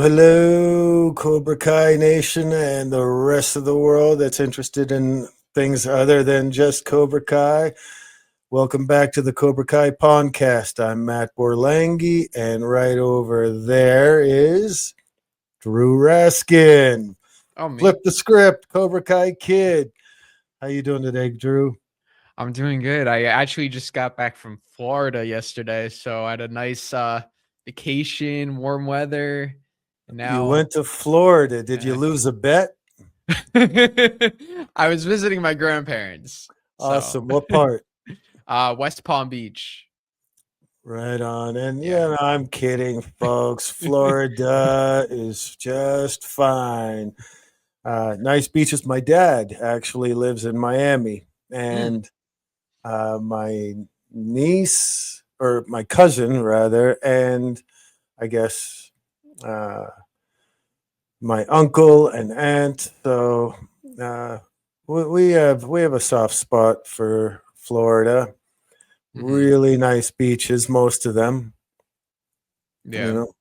Hello, Cobra Kai Nation and the rest of the world that's interested in things other than just Cobra Kai. Welcome back to the Cobra Kai Pawncast. I'm Matt Borlenghi, and right over there is Drew Raskin. Oh, me. Flip the script, Cobra Kai Kid. How you doing today, Drew? I'm doing good. I actually just got back from Florida yesterday, so I had a nice vacation, warm weather, and You now went to Florida. Did you lose a bet? I was visiting my grandparents. Awesome. What part? West Palm Beach. Right on. And Yeah. I'm kidding, folks. Florida is just fine. Nice beaches. My dad actually lives in Miami, and my niece, or my cousin rather, and I guess my uncle and aunt. So we have a soft spot for Florida. Really nice beaches, most of them. Yeah. You know,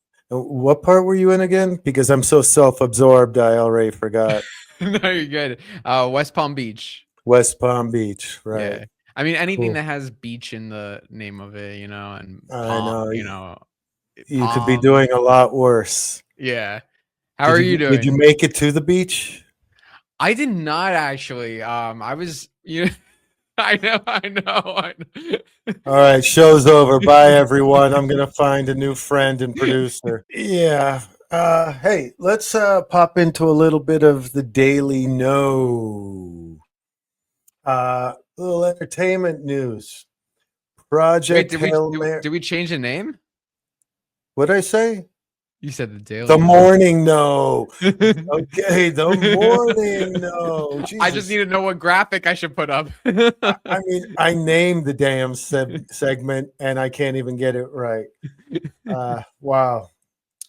what part were you in again? Because I'm so self-absorbed, I already forgot. No, you're good. West Palm Beach. West Palm Beach, right? Yeah. I mean, anything Cool. that has beach in the name of it, and I know. You could be palm. doing a lot worse. Yeah. How are you doing? Did you make it to the beach? I did not actually. I was, I know. All right, show's over. Bye, everyone. I'm gonna find a new friend and producer. Yeah. Hey, let's pop into a little bit of the Daily No. Little entertainment news. Project Wait, Hail Mary. did we change the name? What'd I say? You said the Daily. The Morning No. Okay, the Morning No. Jesus. I just need to know what graphic I should put up. I mean, I named the damn segment and I can't even get it right. Wow.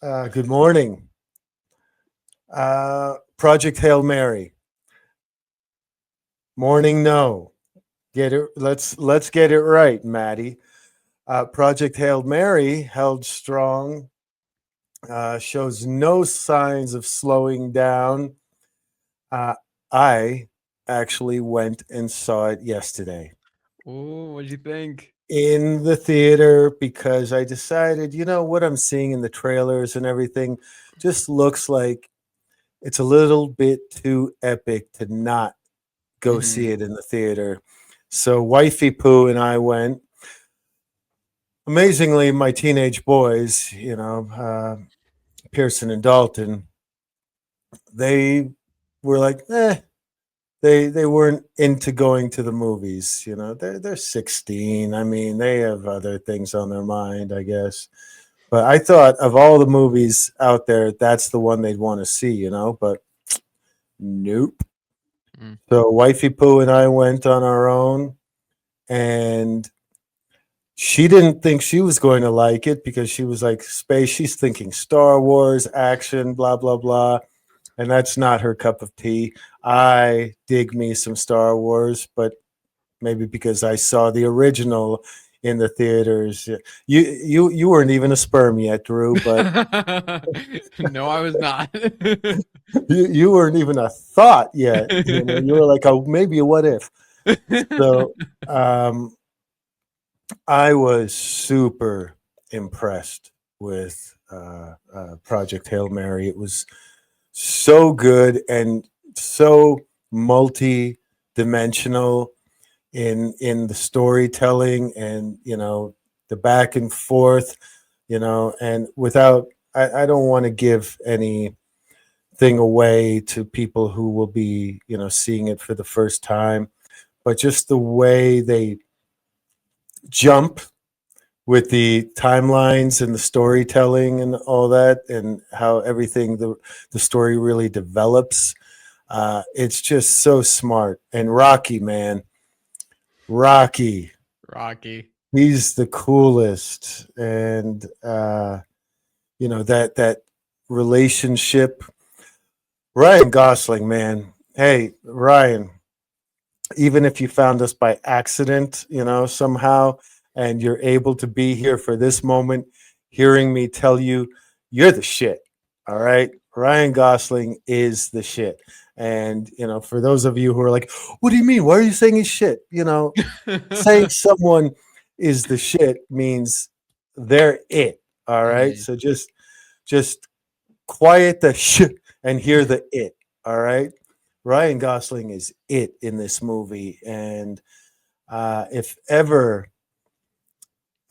Good morning. Project Hail Mary. Morning No. Get it. Let's get it right, Maddie. Project Hail Mary held strong. Shows no signs of slowing down. I actually went and saw it yesterday. Oh, what'd you think? In the theater, because I decided, what I'm seeing in the trailers and everything just looks like it's a little bit too epic to not go see it in the theater. So Wifey Pooh and I went. Amazingly, my teenage boys, Pearson and Dalton, they were like, they weren't into going to the movies. They're 16. I mean, they have other things on their mind, I guess. But I thought of all the movies out there, that's the one they'd want to see, but nope. So Wifey Pooh and I went on our own, and she didn't think she was going to like it because she was like, space. She's thinking Star Wars, action, blah, blah, blah. And that's not her cup of tea. I dig me some Star Wars, but maybe because I saw the original in the theaters. You weren't even a sperm yet, Drew, but no, I was not. you weren't even a thought yet. You were like, oh, maybe a what if. So I was super impressed with Project Hail Mary. It was so good and so multi-dimensional in the storytelling and the back and forth, and without I don't want to give anything away to people who will be seeing it for the first time, but just the way they jump with the timelines and the storytelling and all that, and how everything the story really develops. It's just so smart. And Rocky, man, Rocky, he's the coolest. And that relationship. Ryan Gosling, man. Hey, Ryan, even if you found us by accident, somehow, and you're able to be here for this moment, hearing me tell you, you're the shit. All right. Ryan Gosling is the shit. And, for those of you who are like, what do you mean? Why are you saying he's shit? Saying someone is the shit means they're it. All right. Mhm. So just quiet the shit and hear the it. All right. Ryan Gosling is it in this movie. And if ever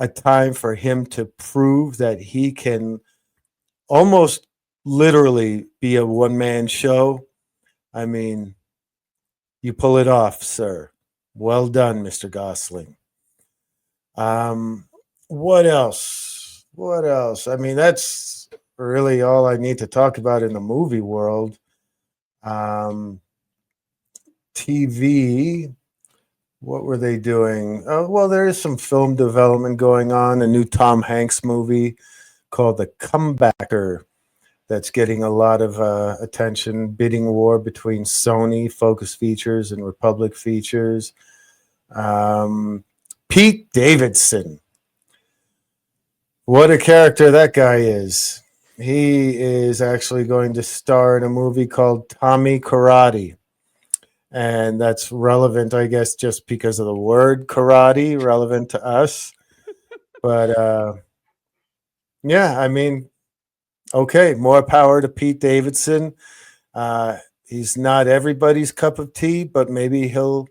a time for him to prove that he can almost literally be a one man show, I mean, you pull it off, sir. Well done, Mr. Gosling. Um, what else? What else? I mean, that's really all I need to talk about in the movie world. Um, TV, what were they doing? Oh, well, there is some film development going on. A new Tom Hanks movie called The Comebacker that's getting a lot of attention. Bidding war between Sony, Focus Features, and Republic Features. Pete Davidson. What a character that guy is. He is actually going to star in a movie called Tommy Karate. And that's relevant, I guess, just because of the word karate, relevant to us. But yeah, I mean, okay, more power to Pete Davidson. He's not everybody's cup of tea, but maybe he'll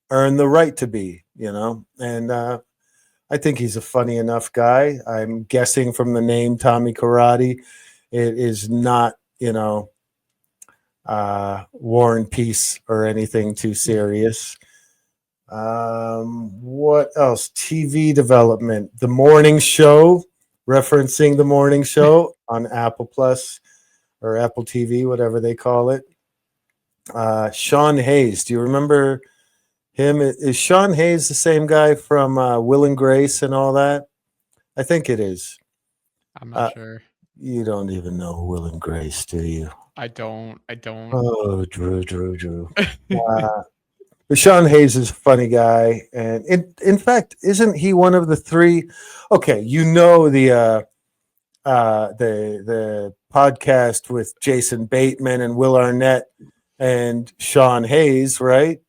earn the right to be, And I think he's a funny enough guy. I'm guessing from the name Tommy Karate, it is not, War and Peace or anything too serious. What else? TV development. The Morning Show, referencing The Morning Show on Apple Plus or Apple TV, whatever they call it. Sean Hayes. Do you remember him? Is Sean Hayes the same guy from Will and Grace and all that? I think it is. I'm not sure. You don't even know Will and Grace, do you? I don't. Oh, Drew. But Sean Hayes is a funny guy, and in fact, isn't he one of the three? Okay, the podcast with Jason Bateman and Will Arnett and Sean Hayes, right?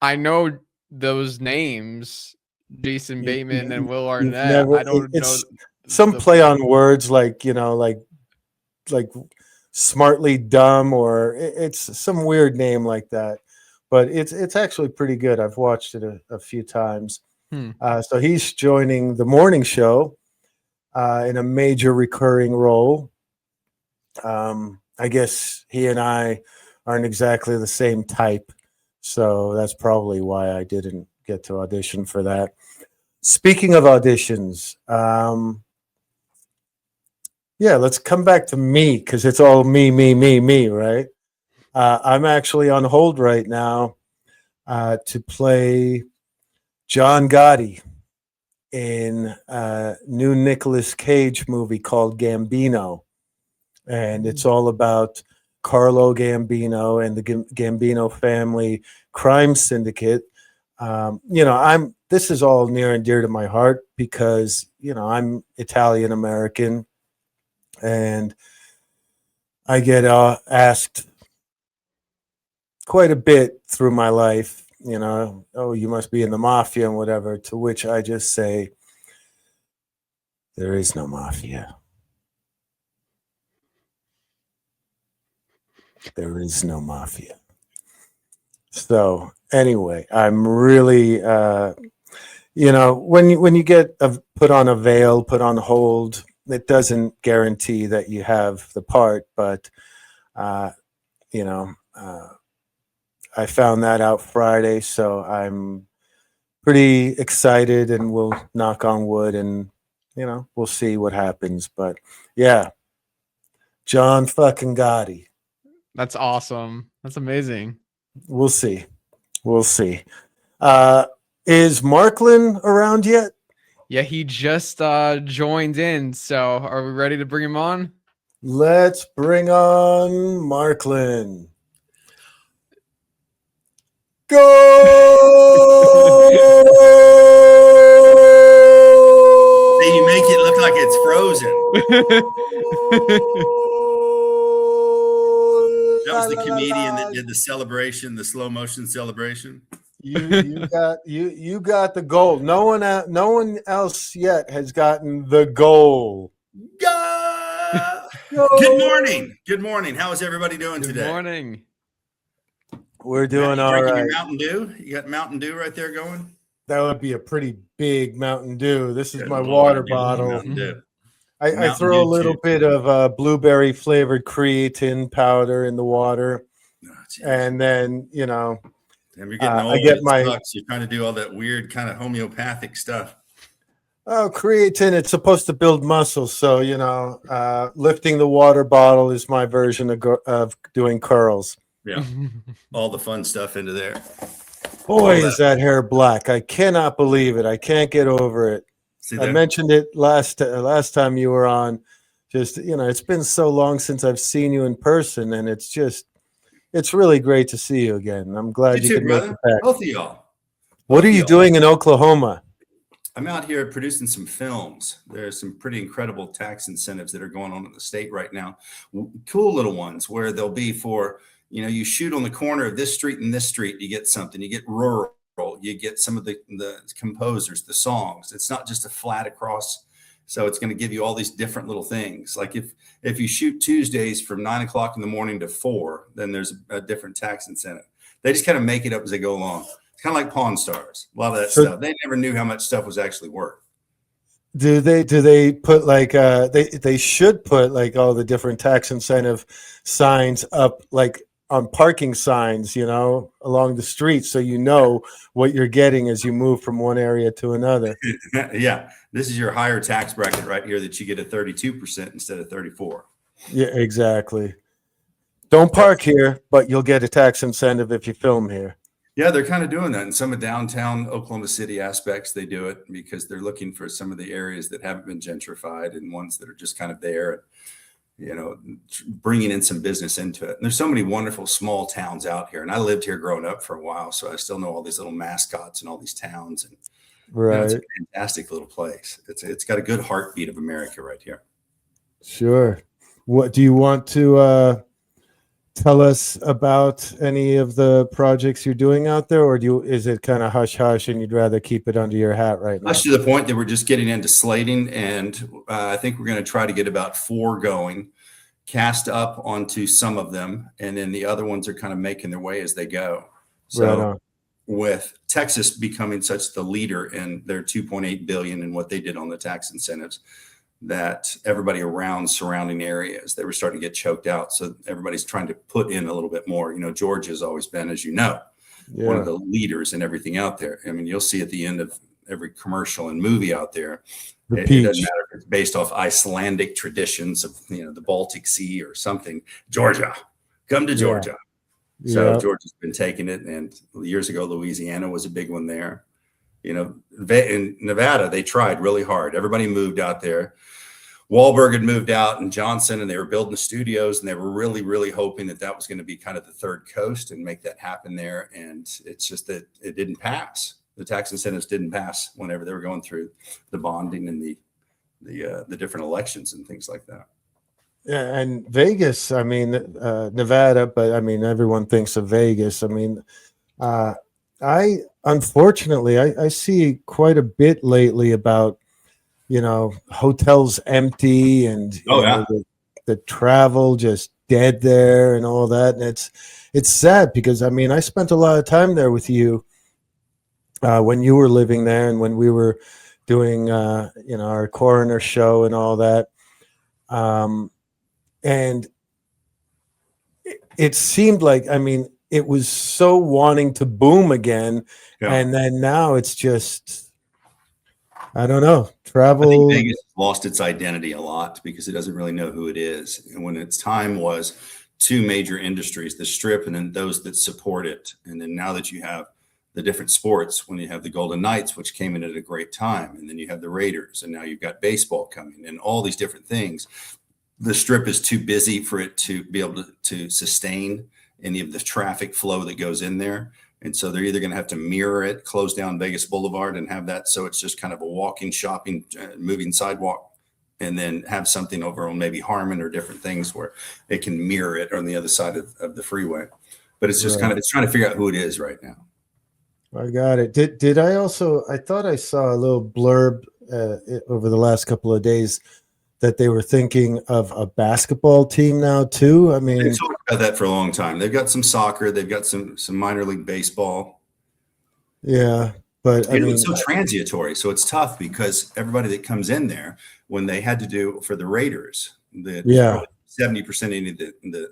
I know those names, Jason Bateman and Will You've Arnett. never. I don't know It's some the play on words, like like smartly dumb, or it's some weird name like that. But it's actually pretty good. I've watched it a few times. So he's joining the morning show in a major recurring role. I guess he and I aren't exactly the same type, so that's probably why I didn't get to audition for that. Speaking of auditions, yeah, let's come back to me because it's all me, right? I'm actually on hold right now to play John Gotti in a new Nicolas Cage movie called Gambino. And it's all about Carlo Gambino and the Gambino family crime syndicate. This is all near and dear to my heart because, I'm Italian American and I get asked quite a bit through my life, oh, you must be in the mafia and whatever, to which I just say, there is no mafia. There is no mafia. So anyway, I'm really, when you get put on a veil, put on hold, it doesn't guarantee that you have the part, but, I found that out Friday, so I'm pretty excited and we'll knock on wood and, we'll see what happens. But yeah, John fucking Gotti. That's awesome. That's amazing. We'll see. We'll see. Is Marklen around yet? Yeah, he just joined in. So are we ready to bring him on? Let's bring on Marklen. Go! You make it look like it's frozen. was la, the la, comedian la. that did the celebration, the slow motion celebration. You got the gold. No one else yet has gotten the goal. Good morning. Good morning. How is everybody doing Good today? morning. We're doing Matt, you all drinking right. your Mountain Dew? You got Mountain Dew right there going? That would be a pretty big Mountain Dew. This is Good my Lord, water you love bottle. Mountain Dew. I Mountain throw a Dew little too. bit of blueberry flavored creatine powder in the water, Oh, geez. and then Damn, you're getting old. I get It my sucks. You're trying to do all that weird kind of homeopathic stuff. creatine. It's supposed to build muscle, so lifting the water bottle is my version of doing curls. Yeah, all the fun stuff into there. Boy, is that hair black! I cannot believe it. I can't get over it. See I there? mentioned it last time you were on. Just it's been so long since I've seen you in person, and it's really great to see you again. I'm glad you too, could make brother. it back. Both of y'all. What are you doing in Oklahoma? I'm out here producing some films. There's some pretty incredible tax incentives that are going on in the state right now. Cool little ones where they'll be for, you shoot on the corner of this street and this street, you get something. You get rural, you get some of the composers, the songs. It's not just a flat across. So it's going to give you all these different little things. Like if you shoot Tuesdays from 9 o'clock in the morning to 4, then there's a different tax incentive. They just kind of make it up as they go along. It's kind of like Pawn Stars. A lot of that stuff. They never knew how much stuff was actually worth. Do they put like they should put like all the different tax incentive signs up like on parking signs, along the street, so what you're getting as you move from one area to another. Yeah, this is your higher tax bracket right here that you get a 32% instead of 34%. Yeah, exactly. Don't park here, but you'll get a tax incentive if you film here. Yeah, they're kind of doing that in some of downtown Oklahoma City aspects. They do it because they're looking for some of the areas that haven't been gentrified and ones that are just kind of there, bringing in some business into it. And there's so many wonderful small towns out here. And I lived here growing up for a while, so I still know all these little mascots and all these towns. And right, it's a fantastic little place. It's got a good heartbeat of America right here. Sure. What do you want to tell us about any of the projects you're doing out there, or is it kind of hush hush and you'd rather keep it under your hat right now? Hush to the point that we're just getting into slating, and I think we're going to try to get about 4 going, cast up onto some of them, and then the other ones are kind of making their way as they go. So with Texas becoming such the leader in their $2.8 billion and what they did on the tax incentives, that everybody around surrounding areas, they were starting to get choked out. So everybody's trying to put in a little bit more. Georgia has always been, as one of the leaders in everything out there. I mean, you'll see at the end of every commercial and movie out there, it doesn't matter if it's based off Icelandic traditions of, the Baltic Sea or something. Georgia, come to Georgia. So Georgia's been taking it. And years ago, Louisiana was a big one there. In Nevada, they tried really hard. Everybody moved out there. Wahlberg had moved out and Johnson, and they were building the studios, and they were really, really hoping that was going to be kind of the third coast and make that happen there. And it's just that it didn't pass. The tax incentives didn't pass whenever they were going through the bonding and the different elections and things like that. Yeah, and Vegas, I mean, Nevada, but I mean, everyone thinks of Vegas. I mean, unfortunately, I see quite a bit lately about, hotels empty and the travel just dead there and all that. And it's sad because, I mean, I spent a lot of time there with you when you were living there and when we were doing, our coroner show and all that. And it seemed like, I mean, it was so wanting to boom again. Yeah. And then now it's just, I don't know, travel. I think Vegas lost its identity a lot because it doesn't really know who it is. And when its time was 2 major industries, the Strip and then those that support it. And then now that you have the different sports, when you have the Golden Knights, which came in at a great time, and then you have the Raiders, and now you've got baseball coming and all these different things. The Strip is too busy for it to be able to sustain any of the traffic flow that goes in there. And so they're either going to have to mirror it, close down Vegas Boulevard and have that. So it's just kind of a walking, shopping, moving sidewalk and then have something over on maybe Harmon or different things where it can mirror it on the other side of the freeway. But it's just it's trying to figure out who it is right now. I got it. Did I also, I thought I saw a little blurb over the last couple of days that they were thinking of a basketball team now too. I mean, they've talked about that for a long time. They've got some soccer, they've got some minor league baseball. Yeah, but I mean, it's so transitory, so it's tough because everybody that comes in there, when they had to do for the Raiders, 70% of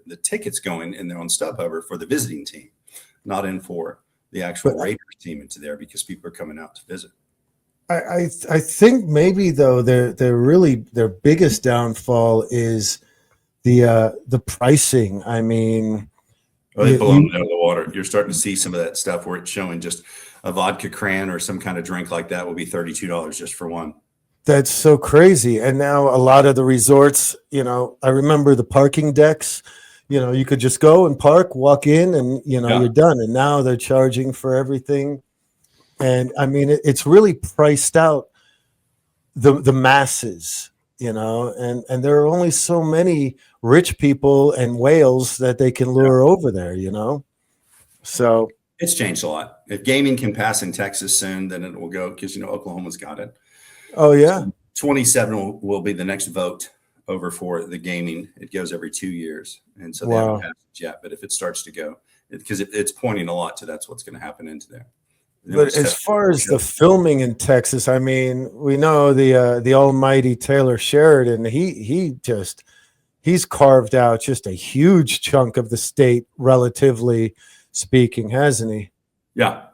the tickets going in there on StubHub for the visiting team, not in for the actual Raiders team into there because people are coming out to visit. I think maybe though their biggest downfall is the pricing. I mean, they blown it out of the water. You're starting to see some of that stuff where it's showing just a vodka cran or some kind of drink like that will be $32 just for one. That's so crazy. And now a lot of the resorts, I remember the parking decks. You could just go and park, walk in, and you're done. And now they're charging for everything. And I mean, it's really priced out the masses, and there are only so many rich people and whales that they can lure over there, So it's changed a lot. If gaming can pass in Texas soon, then it will go because Oklahoma's got it. Oh yeah, so 27 will be the next vote over for the gaming. It goes every 2 years, and so they haven't passed it yet. But if it starts to go, because it's pointing a lot to that's what's going to happen into there. But as far as the filming in Texas, I mean, we know the almighty Taylor Sheridan. He's carved out just a huge chunk of the state, relatively speaking, hasn't he? Yeah,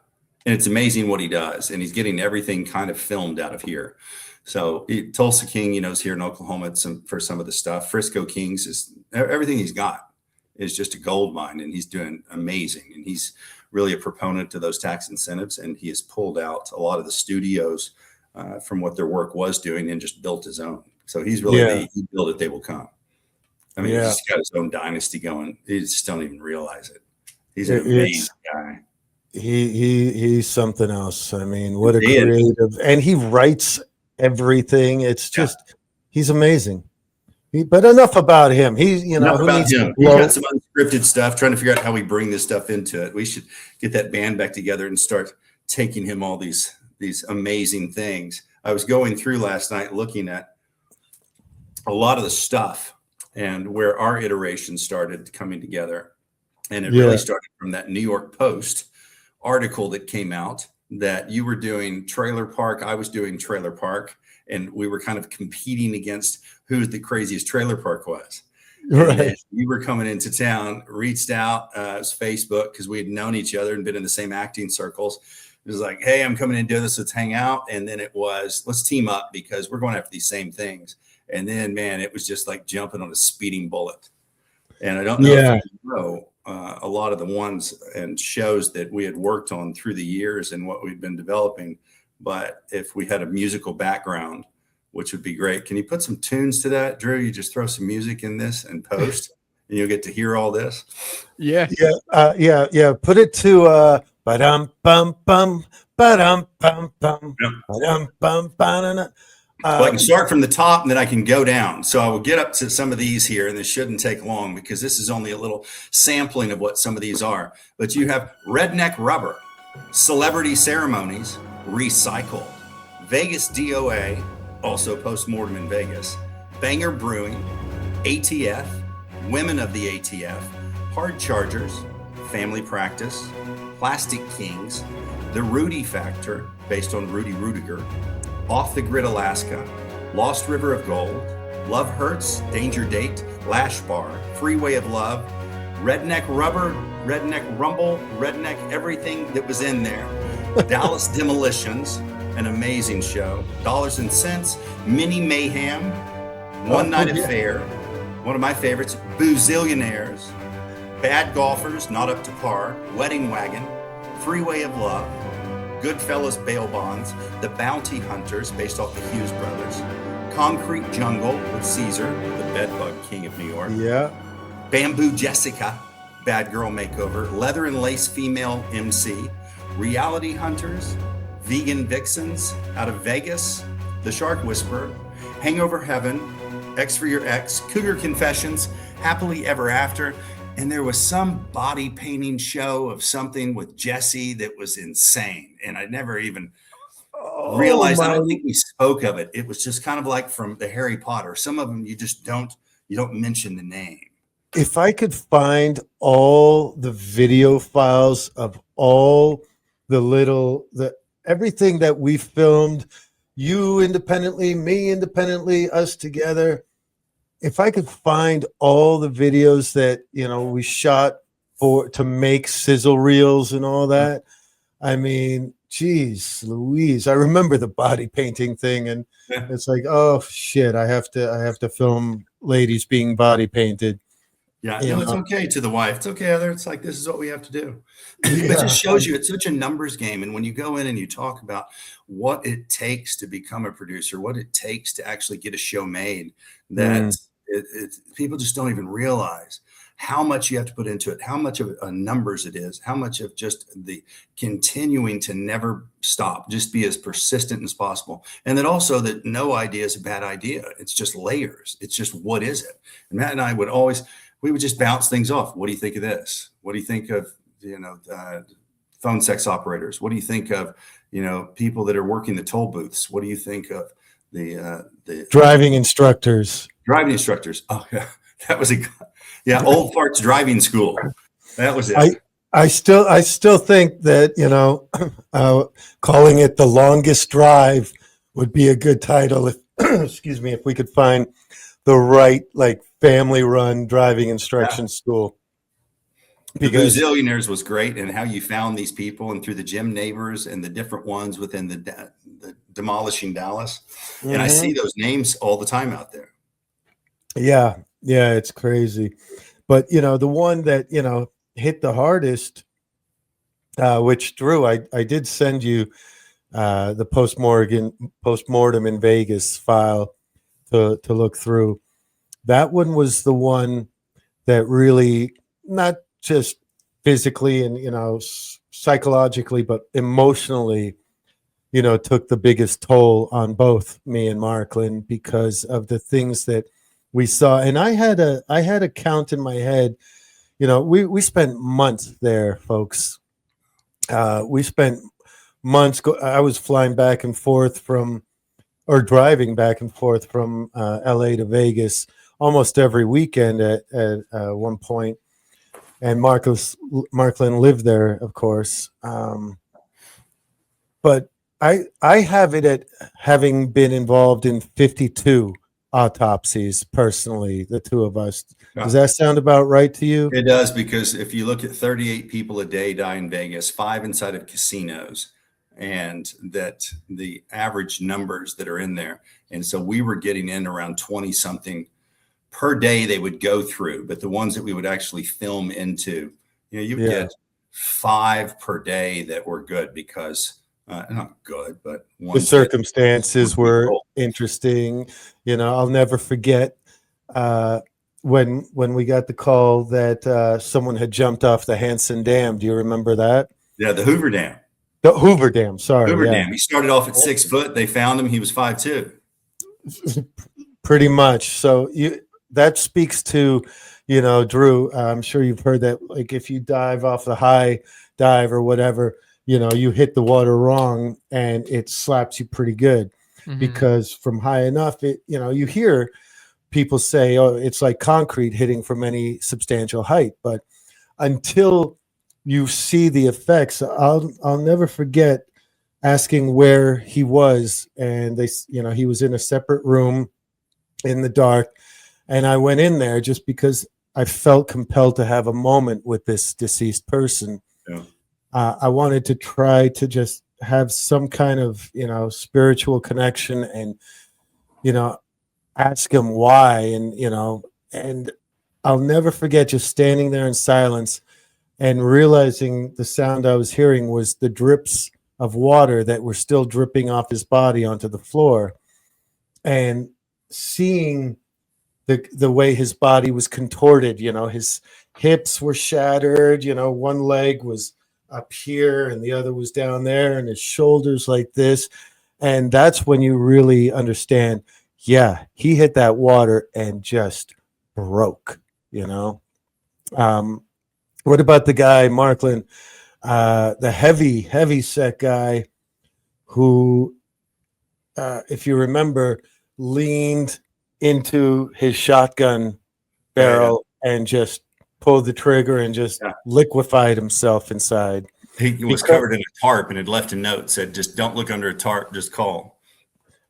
and it's amazing what he does, and he's getting everything kind of filmed out of here. So Tulsa King, is here in Oklahoma for some of the stuff. Frisco Kings is everything he's got is just a gold mine, and he's doing amazing, and he's really a proponent to those tax incentives, and he has pulled out a lot of the studios from what their work was doing and just built his own. So he's really he built it, they will come. I mean, he's got his own dynasty going. He just don't even realize it. He's an amazing guy. He's something else. I mean, what a creative, and he writes everything. It's just he's amazing. But enough about him. He's enough about him. He's got some unscripted stuff, trying to figure out how we bring this stuff into it. We should get that band back together and start taking him all these amazing things. I was going through last night looking at a lot of the stuff and where our iteration started coming together. And it really started from that New York Post article that came out that you were doing trailer park. I was doing trailer park. And we were kind of competing against who the craziest trailer park was. Right. You were coming into town, reached out, it was Facebook, because we had known each other and been in the same acting circles. It was like, hey, I'm coming in to do this, let's hang out. And then it was, let's team up because we're going after these same things. And then, man, it was just like jumping on a speeding bullet. And I don't know if you know a lot of the ones and shows that we had worked on through the years and what we've been developing. But if we had a musical background, which would be great. Can you put some tunes to that, Drew? You just throw some music in this and post, and you'll get to hear all this. Yeah. Put it to ba-dum bum bum ba-dum bum bum ba-dum bum ba-dum. Well, I can start from the top and then I can go down. So I will get up to some of these here, and this shouldn't take long because this is only a little sampling of what some of these are. But you have Redneck Rubber, Celebrity Ceremonies, Recycled, Vegas DOA, also Postmortem in Vegas, Banger Brewing, ATF, Women of the ATF, Hard Chargers, Family Practice, Plastic Kings, The Rudy Factor, based on Rudy Rudiger, Off the Grid Alaska, Lost River of Gold, Love Hurts, Danger Date, Lash Bar, Freeway of Love, Redneck Rubber, Redneck Rumble, Redneck everything that was in there. Dallas Demolitions, an amazing show. Dollars and Cents, Mini Mayhem, One Night Affair, one of my favorites, Boozillionaires, Bad Golfers, Not Up to Par, Wedding Wagon, Freeway of Love, Goodfellas Bail Bonds, The Bounty Hunters, based off the Hughes brothers, Concrete Jungle with Caesar, the bedbug king of New York. Yeah. Bamboo Jessica, Bad Girl Makeover, Leather and Lace Female MC, Reality Hunters, Vegan Vixens out of Vegas, The Shark Whisperer, Hangover Heaven, X for Your Ex, Cougar Confessions, Happily Ever After, and there was some body painting show of something with Jesse that was insane. And I never even realized, I don't think we spoke of it. It was just kind of like from the Harry Potter. Some of them you don't mention the name. If I could find all the video files of all everything that we filmed, you independently, me independently, us together. If I could find all the videos that, we shot to make sizzle reels and all that, I mean, geez, Louise, I remember the body painting thing, and it's like, oh shit, I have to film ladies being body painted. Yeah, no, it's okay to the wife. It's okay, Heather. It's like, this is what we have to do. It just shows you it's such a numbers game. And when you go in and you talk about what it takes to become a producer, what it takes to actually get a show made, that people just don't even realize how much you have to put into it, how much of a numbers it is, how much of just the continuing to never stop, just be as persistent as possible. And then also that no idea is a bad idea. It's just layers. It's just, what is it? And Matt and I we would just bounce things off. What do you think of this? What do you think of, phone sex operators? What do you think of, people that are working the toll booths? What do you think of the driving instructors? Driving instructors. Oh yeah, that was Old Farts Driving School. That was it. I still think that calling it The Longest Drive would be a good title if excuse me, if we could find the right family run driving instruction school. Because the Bazillionaires was great, and how you found these people and through the gym neighbors and the different ones within the Demolishing Dallas. And I see those names all the time out there. Yeah, it's crazy. But the one that hit the hardest, which Drew, I did send you the postmortem in Vegas file to look through. That one was the one that really, not just physically and psychologically, but emotionally, took the biggest toll on both me and Marklen because of the things that we saw. And I had a count in my head. We spent months there, folks. We spent months. I was flying back and forth driving back and forth from LA to Vegas almost every weekend at one point. And Marklen lived there, of course. But I have it at having been involved in 52 autopsies personally, the two of us. Does that sound about right to you? It does, because if you look at 38 people a day die in Vegas, 5 inside of casinos, and that the average numbers that are in there. And so we were getting in around 20 something per day they would go through, but the ones that we would actually film into, you would get 5 per day that were good because not good, but the circumstances were interesting. I'll never forget when we got the call that someone had jumped off the Hanson Dam. Do you remember that? Yeah, the Hoover Dam. The Hoover Dam, sorry. Hoover Dam. He started off at 6 foot. They found him. He was 5'2". Pretty much. So that speaks to, Drew, I'm sure you've heard that, if you dive off the high dive or whatever, you hit the water wrong and it slaps you pretty good because from high enough, you hear people say, oh, it's like concrete hitting from any substantial height. But until you see the effects, I'll never forget asking where he was. And he was in a separate room in the dark. And I went in there just because I felt compelled to have a moment with this deceased person. Yeah. I wanted to try to just have some kind of, spiritual connection and, ask him why. And I'll never forget just standing there in silence and realizing the sound I was hearing was the drips of water that were still dripping off his body onto the floor, and seeing the way his body was contorted. His hips were shattered, one leg was up here and the other was down there, and his shoulders like this. And that's when you really understand yeah, he hit that water and just broke, you know. What about the guy, Marklen, the heavy set guy who, if you remember, leaned into his shotgun barrel and just pulled the trigger and just liquefied himself inside. He was covered in a tarp and had left a note, said, just don't look under a tarp, just call.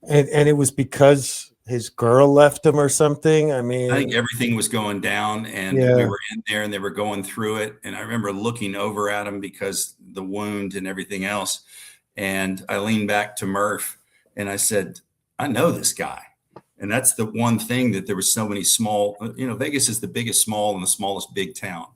And it was because his girl left him or something. I mean, I think everything was going down, and we were in there and they were going through it. And I remember looking over at him because the wound and everything else. And I leaned back to Murph and I said, I know this guy. And that's the one thing, that there was so many small, Vegas is the biggest small and the smallest big town.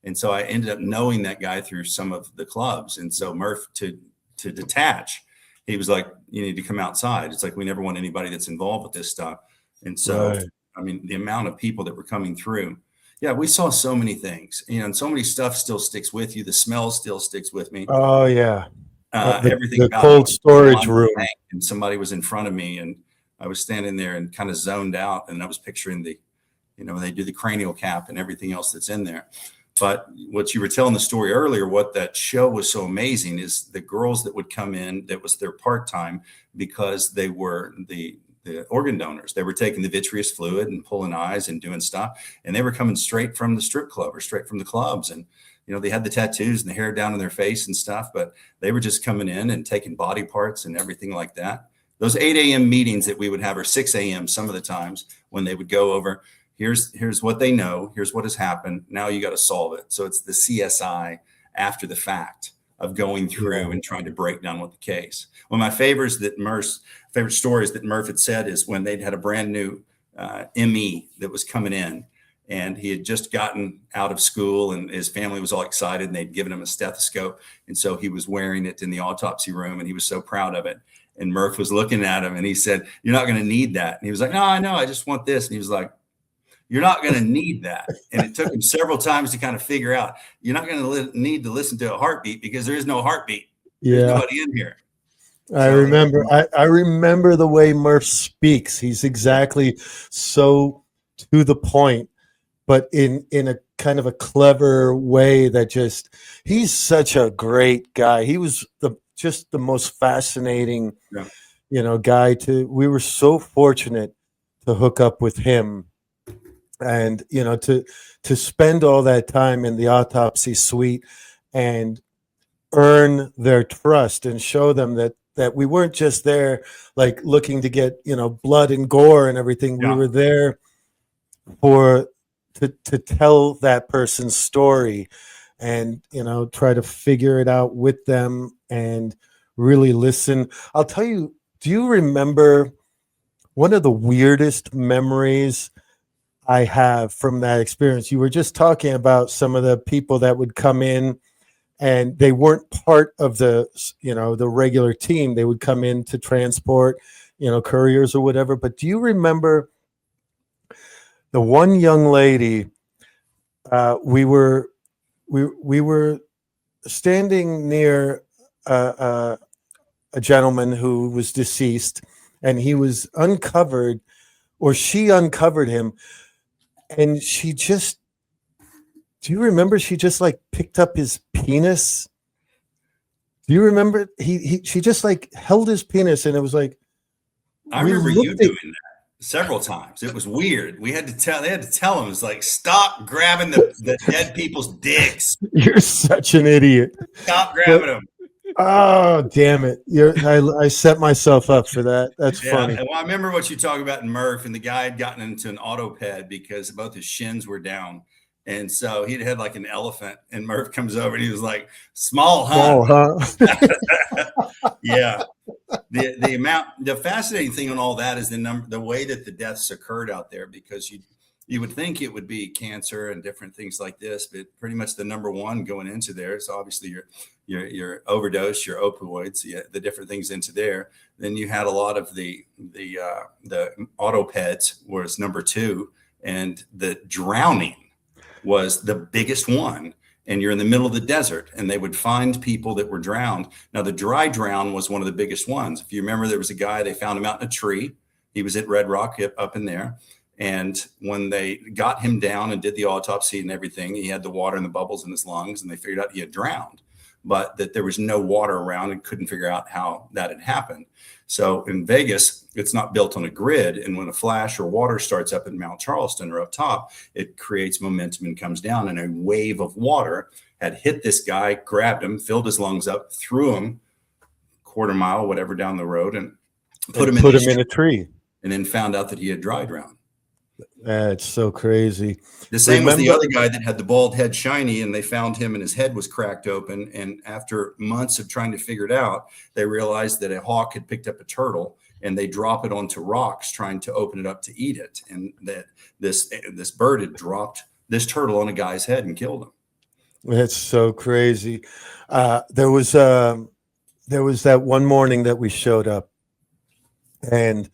And so I ended up knowing that guy through some of the clubs. And so Murph, to detach, he was like, you need to come outside. It's like, we never want anybody that's involved with this stuff. And so, I mean, the amount of people that were coming through, we saw so many things, and so many stuff still sticks with you. The smell still sticks with me. Oh yeah. Everything the about cold storage room. And somebody was in front of me and I was standing there and kind of zoned out. And I was picturing when they do the cranial cap and everything else that's in there. But what you were telling the story earlier, what that show was so amazing is the girls that would come in, that was their part-time, because they were the organ donors. They were taking the vitreous fluid and pulling eyes and doing stuff. And they were coming straight from the strip club or straight from the clubs. And, they had the tattoos and the hair down on their face and stuff, but they were just coming in and taking body parts and everything like that. Those 8 a.m. meetings that we would have, or 6 a.m. some of the times, when they would go over, here's what they know, here's what has happened, now you got to solve it. So it's the CSI after the fact of going through and trying to break down what the case. One of my favorite stories that Murph had said is when they'd had a brand new ME that was coming in, and he had just gotten out of school and his family was all excited and they'd given him a stethoscope. And so he was wearing it in the autopsy room and he was so proud of it. And Murph was looking at him and he said, "You're not going to need that." And he was like, "No, I know. I just want this." And he was like, "You're not going to need that." And it took him several times to kind of figure out, you're not going to need to listen to a heartbeat because there is no heartbeat. There's nobody in here. I remember the way Murph speaks. He's exactly so to the point, but in a kind of a clever way that he's such a great guy. He was just the most fascinating, guy we were so fortunate to hook up with him. And, to spend all that time in the autopsy suite and earn their trust and show them that we weren't just there like looking to get, blood and gore and everything. We were there to tell that person's story and, try to figure it out with them and really listen. I'll tell you, do you remember one of the weirdest memories I have from that experience? You were just talking about some of the people that would come in and they weren't part of the regular team. They would come in to transport, couriers or whatever. But do you remember the one young lady? We were standing near a gentleman who was deceased, and he was uncovered, or she uncovered him. And do you remember she just like picked up his penis? Do you remember? She just like held his penis and it was like, I remember you doing that several times. It was weird. They had to tell him, it's like, stop grabbing the dead people's dicks. You're such an idiot. Stop grabbing them. Oh, damn it. I set myself up for that. That's funny. Well, I remember what you talk about in Murph, and the guy had gotten into an autoped because both his shins were down. And so he'd had like an elephant, and Murph comes over and he was like, small, huh? Yeah. The fascinating thing on all that is the way that the deaths occurred out there, because you would think it would be cancer and different things like this, but pretty much the number one going into there is obviously your overdose, your opioids, the different things into there. Then you had a lot of the autopeds was number two, and the drowning was the biggest one. And you're in the middle of the desert, and they would find people that were drowned. Now, the dry drown was one of the biggest ones. If you remember, there was a guy, they found him out in a tree, He was at Red Rock up in there. And when they got him down and did the autopsy and everything, he had the water and the bubbles in his lungs, and they figured out he had drowned, but that there was no water around and couldn't figure out how that had happened. So in Vegas, it's not built on a grid. And when a flash or water starts up in Mount Charleston or up top, it creates momentum and comes down. And a wave of water had hit this guy, grabbed him, filled his lungs up, threw him quarter mile, whatever, down the road, and put him in a tree. And then found out that he had dry drowned. It's so crazy. The same was the other guy that had the bald head shiny, and they found him and his head was cracked open. And after months of trying to figure it out, they realized that a hawk had picked up a turtle, and they drop it onto rocks trying to open it up to eat it. And that this bird had dropped this turtle on a guy's head and killed him. That's so crazy. There was that one morning that we showed up, and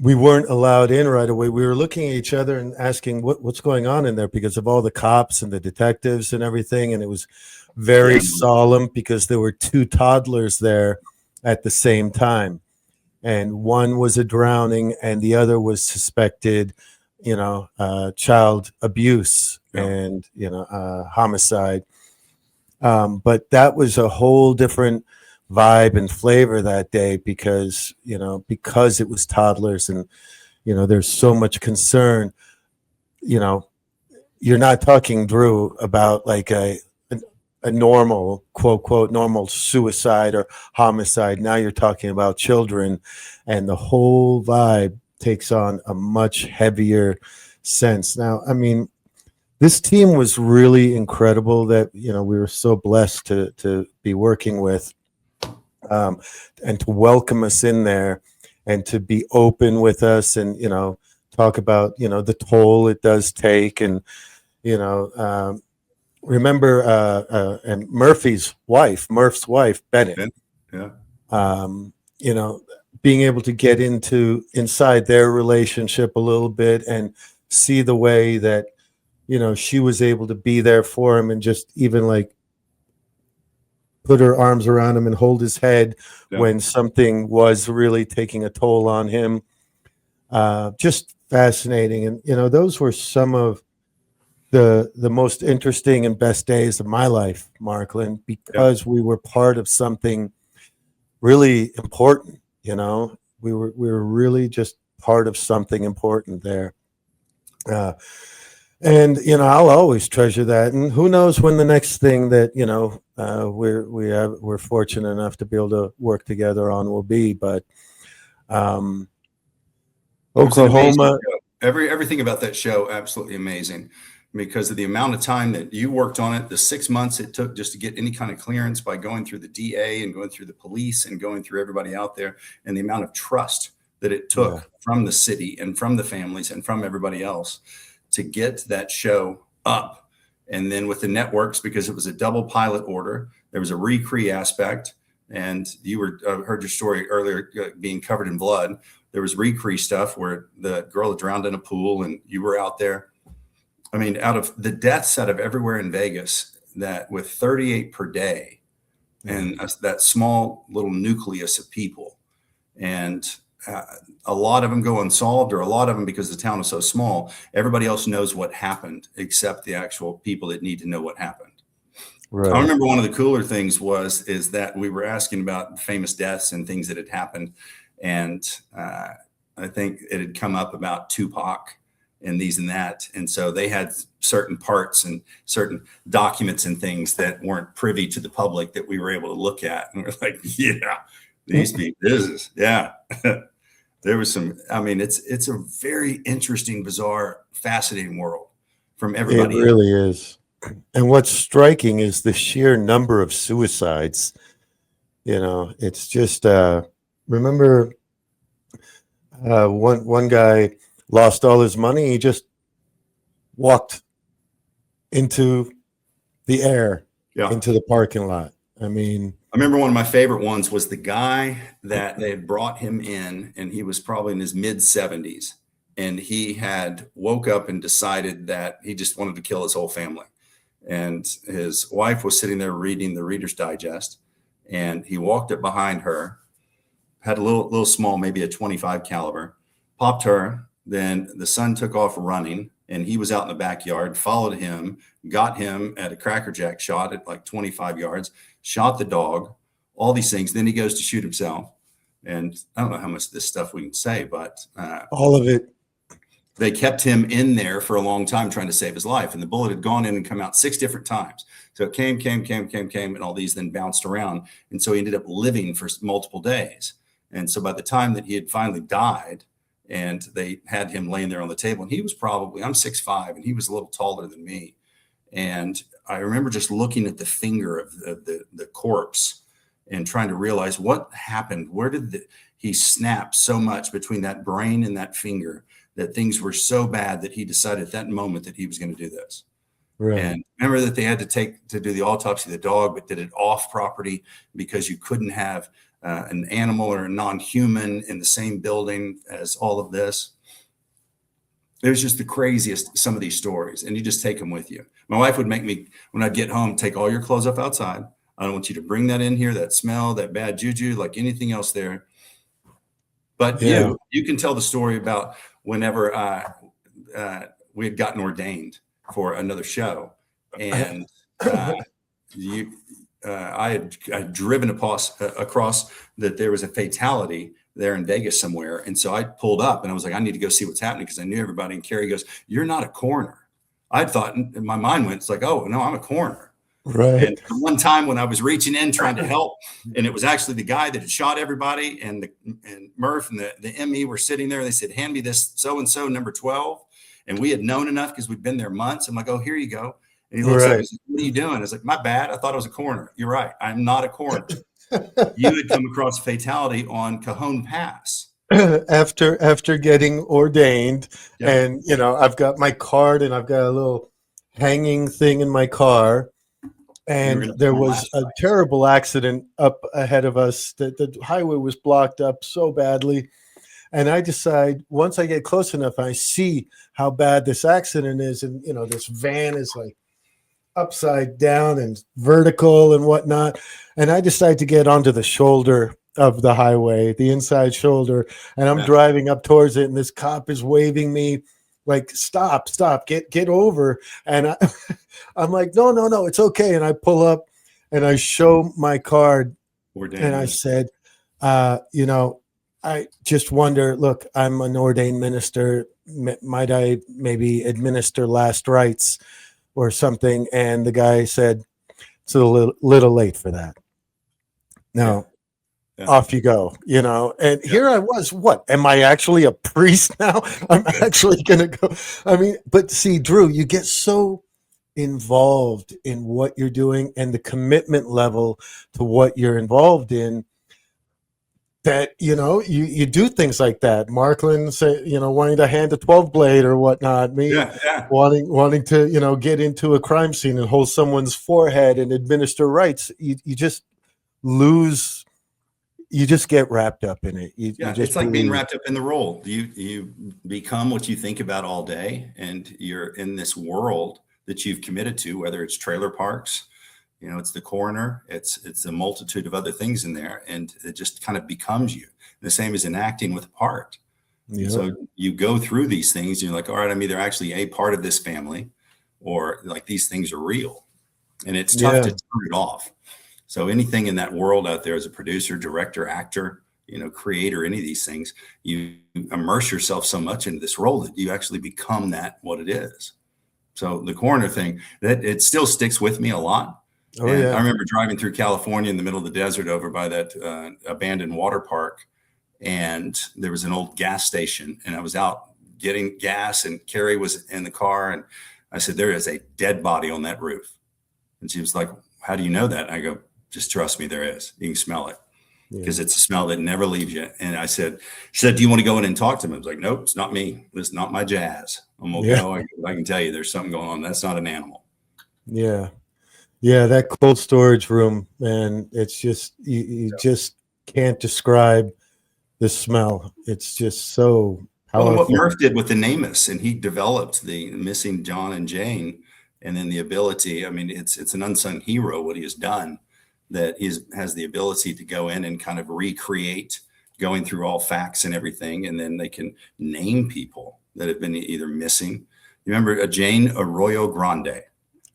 we weren't allowed in right away. We were looking at each other and asking what's going on in there because of all the cops and the detectives and everything. And it was very solemn because there were two toddlers there at the same time. And one was a drowning and the other was suspected, child abuse and, homicide. But that was a whole different vibe and flavor that day because it was toddlers and there's so much concern. You're not talking, Drew, about like a normal quote normal suicide or homicide. Now you're talking about children, and the whole vibe takes on a much heavier sense. Now, I mean, this team was really incredible that we were so blessed to be working with. And to welcome us in there and to be open with us and, talk about, the toll it does take. And, remember, and Murph's wife, Bennett, being able to get inside their relationship a little bit and see the way that, she was able to be there for him and just even like put her arms around him and hold his head when something was really taking a toll on him. Just fascinating. And, those were some of the most interesting and best days of my life, Marklen, because we were part of something really important. We were really just part of something important there. And I'll always treasure that. And who knows when the next thing that we're fortunate enough to be able to work together on will be. But Oklahoma, everything about that show absolutely amazing because of the amount of time that you worked on it, the 6 months it took just to get any kind of clearance by going through the DA and going through the police and going through everybody out there, and the amount of trust that it took from the city and from the families and from everybody else to get that show up. And then with the networks, because it was a double pilot order, there was a recre aspect. And you heard your story earlier being covered in blood. There was recre stuff where the girl had drowned in a pool and you were out there. I mean, out of the deaths out of everywhere in Vegas, that with 38 per day and that small little nucleus of people, and a lot of them go unsolved, or a lot of them, because the town is so small, everybody else knows what happened except the actual people that need to know what happened. Right. I remember one of the cooler things is that we were asking about famous deaths and things that had happened. And I think it had come up about Tupac and these and that. And so they had certain parts and certain documents and things that weren't privy to the public that we were able to look at. And we're like, these be business. Yeah. There was some, I mean, it's a very interesting, bizarre, fascinating world from everybody. It really is. And what's striking is the sheer number of suicides. It's just, remember one guy lost all his money. He just walked into the air, into the parking lot. I mean, I remember one of my favorite ones was the guy that they had brought him in, and he was probably in his mid 70s, and he had woke up and decided that he just wanted to kill his whole family. And his wife was sitting there reading the Reader's Digest, and he walked up behind her, had a little small, maybe a 25 caliber, popped her. Then the son took off running, and he was out in the backyard, followed him, got him at a Cracker Jack shot at like 25 yards, shot the dog, all these things. Then he goes to shoot himself. And I don't know how much of this stuff we can say, but all of it. They kept him in there for a long time trying to save his life. And the bullet had gone in and come out 6 different times. So it came, and all these then bounced around. And so he ended up living for multiple days. And so by the time that he had finally died, and they had him laying there on the table, and he was probably, I'm 6'5", and he was a little taller than me. And I remember just looking at the finger of the corpse and trying to realize what happened. Where did he snap so much between that brain and that finger that things were so bad that he decided at that moment that he was going to do this. Right. And remember that they had to do the autopsy of the dog, but did it off property because you couldn't have an animal or a non-human in the same building as all of this. It was just the craziest, some of these stories, and you just take them with you. My wife would make me, when I'd get home, take all your clothes off outside. I don't want you to bring that in here, that smell, that bad juju, like anything else there. But you can tell the story about whenever we had gotten ordained for another show, and I had driven across that there was a fatality there in Vegas somewhere. And so I pulled up and I was like, I need to go see what's happening, because I knew everybody. And Carrie goes, "You're not a coroner." I thought, in my mind went, it's like, oh, no, I'm a coroner. Right. And one time when I was reaching in trying to help, and it was actually the guy that had shot everybody, and Murph and the ME were sitting there. They said, "Hand me this so-and-so number 12. And we had known enough because we'd been there months. I'm like, "Oh, here you go." And he looks up and says, "What are you doing?" I was like, "My bad. I thought I was a coroner." "You're right. I'm not a coroner." You had come across a fatality on Cajon Pass. After getting ordained. Yeah. And, I've got my card, and I've got a little hanging thing in my car. And there was a terrible accident up ahead of us. The highway was blocked up so badly. And I decide, once I get close enough, I see how bad this accident is. And, this van is like upside down and vertical and whatnot. And I decide to get onto the shoulder of the highway, the inside shoulder. And I'm driving up towards it. And this cop is waving me like, stop, get over. And I'm like, no, it's okay. And I pull up and I show my card. And I said, I just wonder, look, I'm an ordained minister. Might I maybe administer last rites or something? And the guy said, "It's a little late for that. No, off you go." And here I was, what? Am I actually a priest now? I'm actually going to go. I mean, but see, Drew, you get so involved in what you're doing and the commitment level to what you're involved in, that you do things like that. Marklen say, wanting to hand a 12 blade or whatnot. Me wanting to get into a crime scene and hold someone's forehead and administer rites. You just lose. You just get wrapped up in it. It's like being wrapped up in the role. You become what you think about all day, and you're in this world that you've committed to, whether it's trailer parks. It's the coroner, it's a multitude of other things in there, and it just kind of becomes you. The same as in acting with a part. Yep. So you go through these things, and you're like, all right, I'm either actually a part of this family, or like these things are real. And it's tough to turn it off. So anything in that world out there as a producer, director, actor, creator, any of these things, you immerse yourself so much into this role that you actually become what it is. So the coroner thing, that it still sticks with me a lot. I remember driving through California in the middle of the desert over by that abandoned water park, and there was an old gas station, and I was out getting gas, and Carrie was in the car, and I said, "There is a dead body on that roof." And she was like, "How do you know that?" I go, "Just trust me, there is. You can smell it, because it's a smell that never leaves you." And she said, "Do you want to go in and talk to him?" I was like, "Nope, it's not me. It's not my jazz. I'm going to go. I can tell you there's something going on. That's not an animal." Yeah, that cold storage room, man, it's just, you just can't describe the smell. It's just so powerful. Well, what Murph did with the NamUs, and he developed the missing John and Jane, and then the ability, I mean, it's an unsung hero what he has done, that he has the ability to go in and kind of recreate going through all facts and everything. And then they can name people that have been either missing. You remember Jane Arroyo Grande?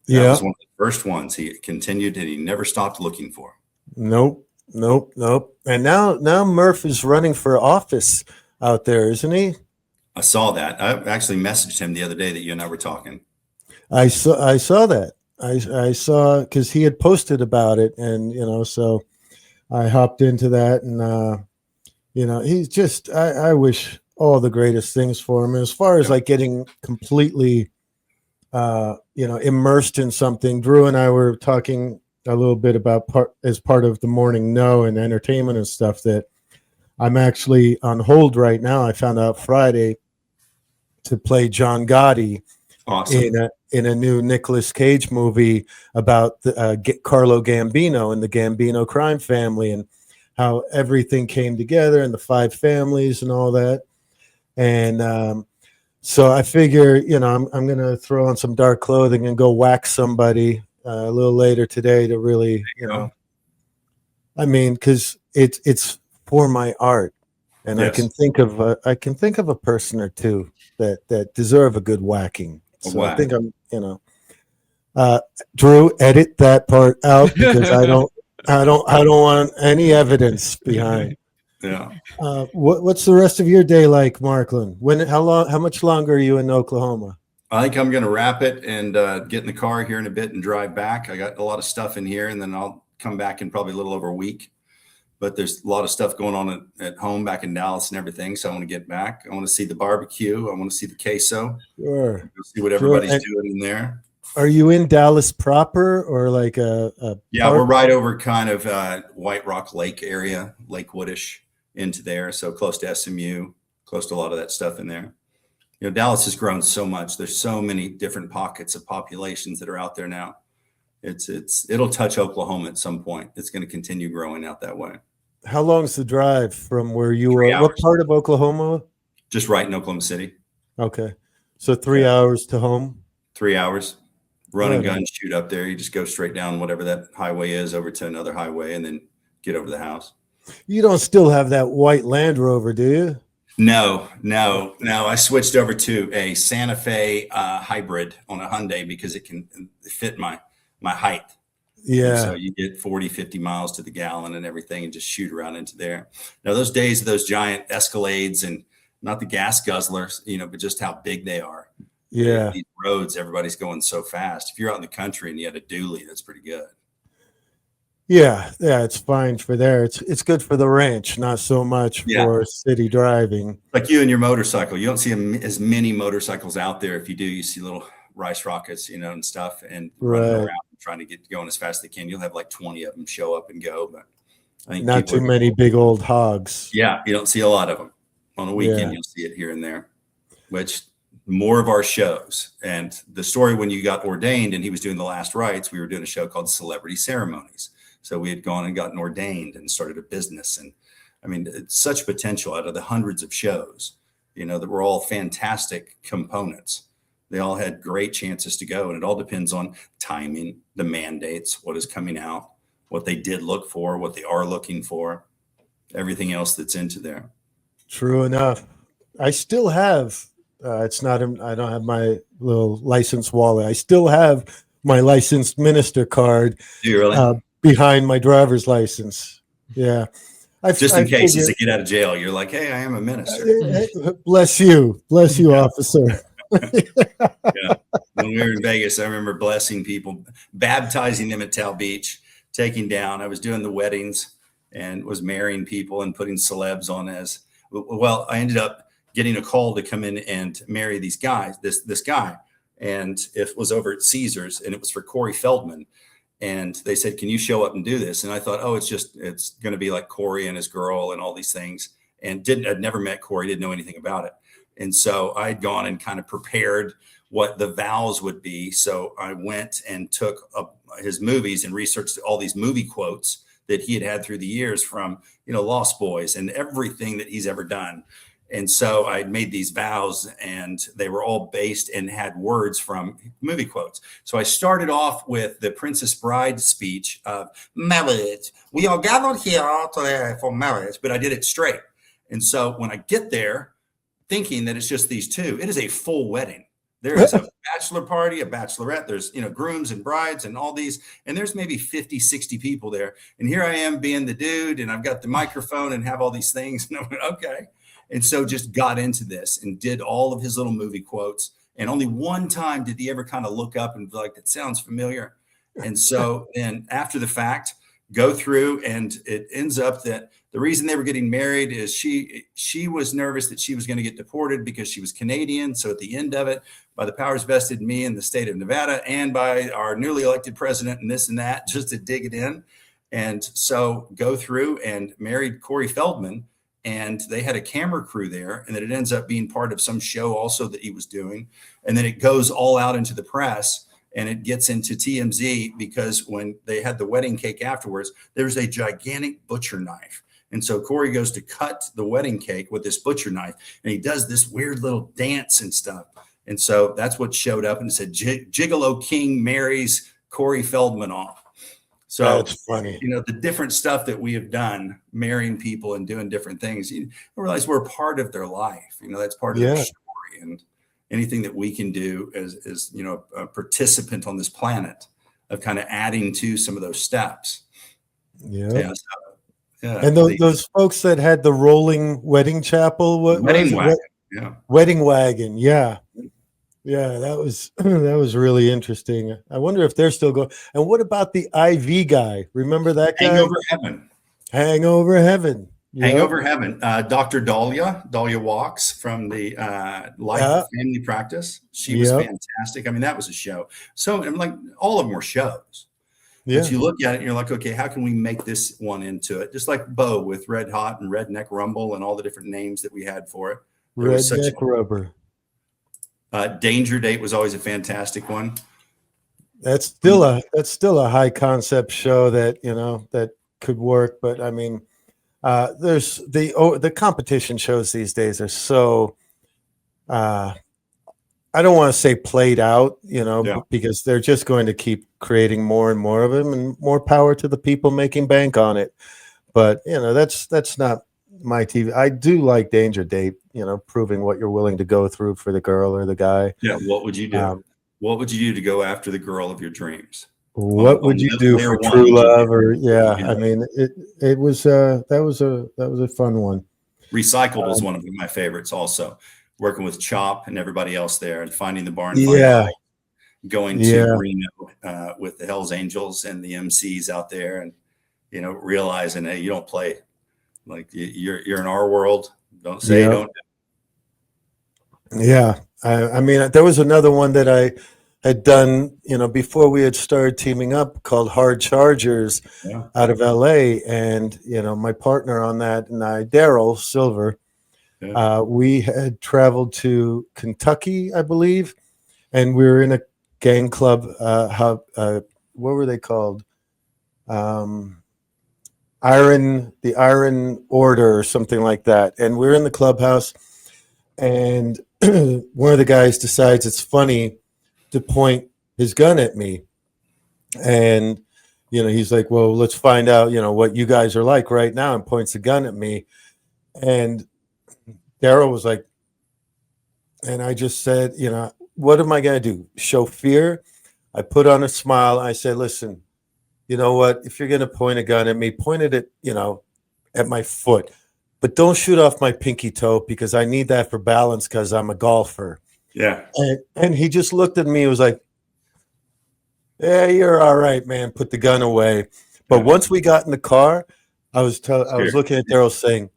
That was one of the first ones he continued and he never stopped looking for. Nope. And now Murph is running for office out there, isn't he? I saw that. I actually messaged him the other day that you and I were talking. I saw that. I saw because he had posted about it, and so I hopped into that, and he's just I wish all the greatest things for him. And as far as like getting completely immersed in something, Drew and I were talking a little bit about as part of the morning no and entertainment and stuff that I'm actually on hold right now. I found out Friday to play John Gotti in a new Nicolas Cage movie about Carlo Gambino and the Gambino crime family and how everything came together and the 5 families and all that. And so I figure, I'm going to throw on some dark clothing and go whack somebody a little later today to really, because it's for my art. And yes. I can think of a person or two that deserve a good whacking. So I think I'm, Drew, edit that part out because I don't want any evidence behind. Yeah. What's the rest of your day like, Marklen? How much longer are you in Oklahoma? I think I'm going to wrap it and get in the car here in a bit and drive back. I got a lot of stuff in here, and then I'll come back in probably a little over a week. But there's a lot of stuff going on at home back in Dallas and everything. So I want to get back. I want to see the barbecue. I want to see the queso. Sure. See what everybody's doing in there. Are you in Dallas proper or like a Yeah, park? We're right over kind of White Rock Lake area, Lakewoodish into there. So close to SMU, close to a lot of that stuff in there. Dallas has grown so much. There's so many different pockets of populations that are out there now. It'll touch Oklahoma at some point. It's going to continue growing out that way. How long's the drive from where you are? What part of Oklahoma? Just right in Oklahoma City. Okay. So 3 hours to home? 3 hours. Run and gun, shoot up there. You just go straight down whatever that highway is over to another highway and then get over the house. You don't still have that white Land Rover, do you? No. I switched over to a Santa Fe hybrid on a Hyundai because it can fit my height. Yeah. And so you get 40, 50 miles to the gallon and everything and just shoot around into there. Now, those days of those giant Escalades and not the gas guzzlers, but just how big they are. Yeah. These roads, everybody's going so fast. If you're out in the country and you had a dually, that's pretty good. Yeah, it's fine for there. It's good for the ranch, not so much for city driving. Like you and your motorcycle. You don't see as many motorcycles out there. If you do, you see little rice rockets, and stuff, and running around and trying to get going as fast as they can. You'll have like 20 of them show up and go, but I think not too many big old hogs. Yeah, you don't see a lot of them. On a weekend, you'll see it here and there, which more of our shows. And the story when you got ordained and he was doing the last rites, we were doing a show called Celebrity Ceremonies. So we had gone and gotten ordained and started a business. And I mean, it's such potential out of the hundreds of shows, that were all fantastic components. They all had great chances to go. And it all depends on timing, the mandates, what is coming out, what they did look for, what they are looking for, everything else that's into there. True enough. I still have, I don't have my little license wallet. I still have my licensed minister card. Do you really? Behind my driver's license. Yeah. Just in case you get out of jail, you're like, hey, I am a minister. Bless you, officer. Yeah. When we were in Vegas, I remember blessing people, baptizing them at Tal Beach, taking down. I was doing the weddings and was marrying people and putting celebs on as well. I ended up getting a call to come in and marry these guys, this guy. And it was over at Caesars and it was for Corey Feldman. And they said, can you show up and do this? And I thought, it's going to be like Corey and his girl and all these things. And I'd never met Corey, didn't know anything about it. And so I'd gone and kind of prepared what the vows would be. So I went and took his movies and researched all these movie quotes that he had through the years from, Lost Boys and everything that he's ever done. And so I made these vows and they were all based and had words from movie quotes. So I started off with the Princess Bride speech of marriage. We are gathered here today for marriage, but I did it straight. And so when I get there, thinking that it's just these two, it is a full wedding. There is a bachelor party, a bachelorette. There's, grooms and brides and all these, and there's maybe 50, 60 people there. And here I am being the dude, and I've got the microphone and have all these things. And I went, okay. And so just got into this and did all of his little movie quotes. And only one time did he ever kind of look up and be like, that sounds familiar. And so then after the fact, go through, and it ends up that the reason they were getting married is she was nervous that she was going to get deported because she was Canadian. So at the end of it, by the powers vested in me in the state of Nevada and by our newly elected president and this and that, just to dig it in. And so go through and married Corey Feldman, and they had a camera crew there, and then it ends up being part of some show also that he was doing. And then it goes all out into the press. And it gets into TMZ because when they had the wedding cake afterwards, there's a gigantic butcher knife. And so Corey goes to cut the wedding cake with this butcher knife, and he does this weird little dance and stuff. And so that's what showed up, and it said Gigolo King marries Corey Feldman off. So that's funny. The different stuff that we have done, marrying people and doing different things, you realize we're a part of their life. That's part of their story. And anything that we can do as a participant on this planet of kind of adding to some of those steps. Yeah. And those folks that had the rolling wedding chapel, wedding wagon. Wedding wagon. Yeah. Yeah. That was really interesting. I wonder if they're still going. And what about the IV guy? Remember that guy? Hangover Heaven. Hangover Heaven. Yep. Hangover Heaven. Dr. Dahlia Walks from the Life Family Practice. She was fantastic. I mean, that was a show. So, and like all of them were shows. Yeah. But you look at it and you're like, okay, how can we make this one into it? Just like Bo with Red Hot and Redneck Rumble and all the different names that we had for it. Redneck Rubber. Danger Date was always a fantastic one. That's still a high concept show that that could work. But I mean, there's the competition shows these days are so I don't want to say played out, because they're just going to keep creating more and more of them, and more power to the people making bank on it. But that's not my TV. I do like Danger Date, proving what you're willing to go through for the girl or the guy. Yeah. What would you do? What would you do to go after the girl of your dreams? What would you do for true love? Or I mean, it was that was a fun one. Recycled was one of my favorites also. Working with Chop and everybody else there and finding the barn. Going to Reno with the Hells Angels and the MCs out there, and realizing, hey, you don't play, like you're in our world. Don't say don't. Yeah, I mean, there was another one that I had done, before we had started teaming up, called Hard Chargers out of LA, and my partner on that and I, Daryl Silver. We had traveled to Kentucky, I believe, and we were in a gang club. What were they called? The Iron Order or something like that. And we're in the clubhouse, and one of the guys decides it's funny to point his gun at me. And, he's like, well, let's find out, what you guys are like right now, and points the gun at me. And Daryl was like, and I just said, what am I going to do? Show fear? I put on a smile. I said, listen, you know what? If you're going to point a gun at me, point it at, at my foot, but don't shoot off my pinky toe, because I need that for balance, because I'm a golfer. Yeah. And he just looked at me and was like, yeah, you're all right, man. Put the gun away. But once we got in the car, I was looking at Daryl saying,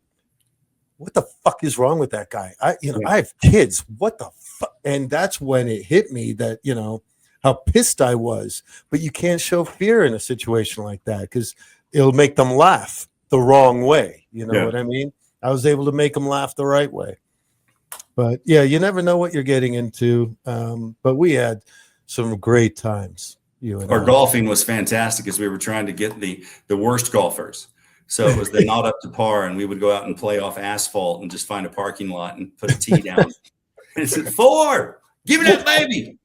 what the fuck is wrong with that guy? I have kids. What the fuck? And that's when it hit me that, how pissed I was. But you can't show fear in a situation like that, because it'll make them laugh the wrong way. You know what I mean? I was able to make them laugh the right way. But yeah, you never know what you're getting into. But we had some great times. Our golfing was fantastic, as we were trying to get the worst golfers. So it was the not up to par, and we would go out and play off asphalt and just find a parking lot and put a tee down. And it said, 4, give it up, baby.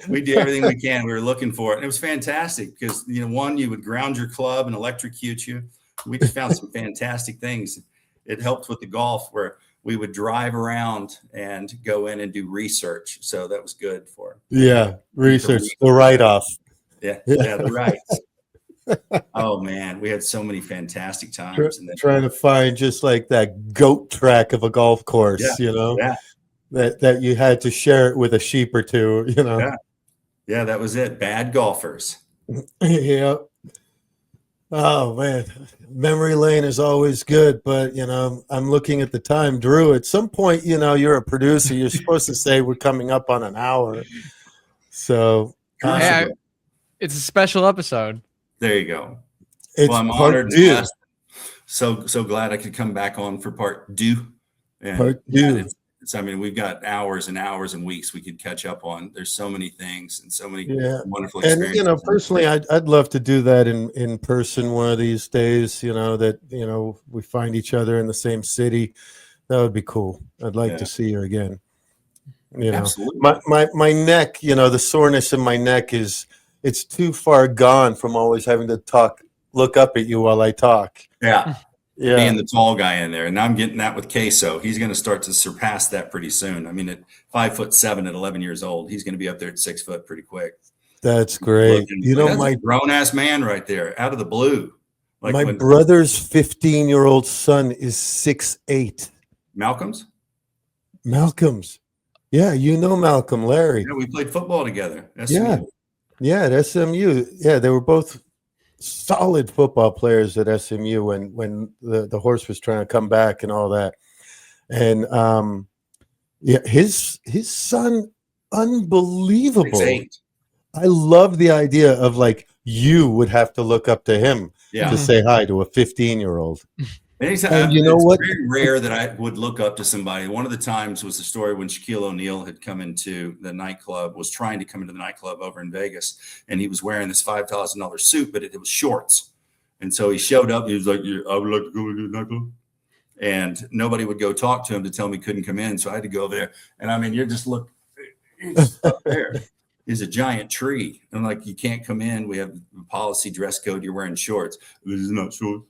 We did everything we can. We were looking for it. And it was fantastic because, one, you would ground your club and electrocute you. We just found some fantastic things. it helped with the golf where we would drive around and go in and do research. So that was good for research, the write-off. Yeah, the rights. Oh man, we had so many fantastic times. And then, trying to find just like that goat track of a golf course, that you had to share it with a sheep or two, Yeah, that was it. Bad golfers. Yeah. Oh man, memory lane is always good, but I'm looking at the time. Drew, at some point, you're a producer. You're supposed to say we're coming up on an hour. So it's a special episode. There you go. It's I'm honored and blessed. So glad I could come back on for part two. Part two. We've got hours and hours and weeks we could catch up on. There's so many things and so many wonderful experiences. And personally, I'd love to do that in person one of these days. That we find each other in the same city. That would be cool. I'd like to see you again. Absolutely. My neck. The soreness in my neck it's too far gone from always having to look up at you while I talk. Yeah. Being the tall guy in there. And I'm getting that with Queso. He's going to start to surpass that pretty soon. I mean, at 5'7" at 11 years old, he's going to be up there at 6 foot pretty quick. That's great. That's my grown ass man right there out of the blue. My brother's 15-year-old son is 6'8". Malcolm's? Yeah. Malcolm, Larry. Yeah, we played football together. SMU. Yeah, at SMU. Yeah, they were both solid football players at SMU when the horse was trying to come back and all that. And his son, unbelievable. 6'8". I love the idea of you would have to look up to him to say hi to a 15-year-old. Anytime, it's very rare that I would look up to somebody. One of the times was the story when Shaquille O'Neal had come into the nightclub, was trying to come into the nightclub over in Vegas, and he was wearing this $5,000 suit, but it was shorts. And so he showed up. He was like, I would like to go to the nightclub. And nobody would go talk to him to tell him he couldn't come in. So I had to go there. And you just look, he's up there. He's a giant tree. And you can't come in. We have a policy dress code. You're wearing shorts. This is not shorts.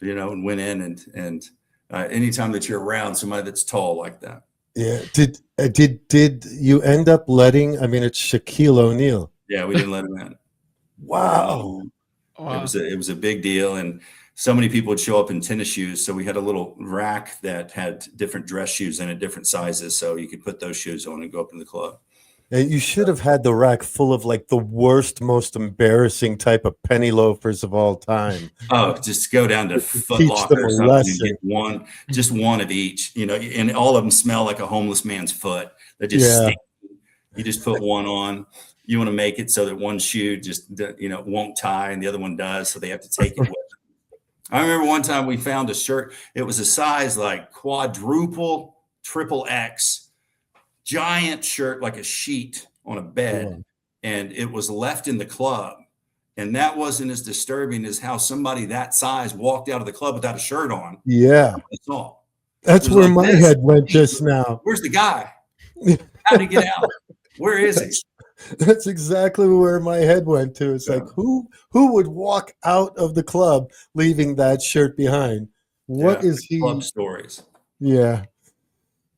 And went in and anytime that you're around somebody that's tall like that. Yeah. Did you end up letting? It's Shaquille O'Neal. Yeah, we didn't let him in. Wow. It was a big deal, and so many people would show up in tennis shoes. So we had a little rack that had different dress shoes in it, different sizes, so you could put those shoes on and go up in the club. And you should have had the rack full of the worst, most embarrassing type of penny loafers of all time. Oh, just go down to Foot Locker or something and get just one of each, and all of them smell like a homeless man's foot. They just stink. You just put one on. You want to make it so that one shoe just, won't tie and the other one does. So they have to take it with them. I remember one time we found a shirt. It was a size quadruple, triple X. Giant shirt, like a sheet on a bed, and it was left in the club. And that wasn't as disturbing as how somebody that size walked out of the club without a shirt on. Yeah. That's all. That's where my head went just now. Where's the guy? How'd he get out? Where is he? That's exactly where my head went to. It's who would walk out of the club leaving that shirt behind? What is he? Club stories. Yeah.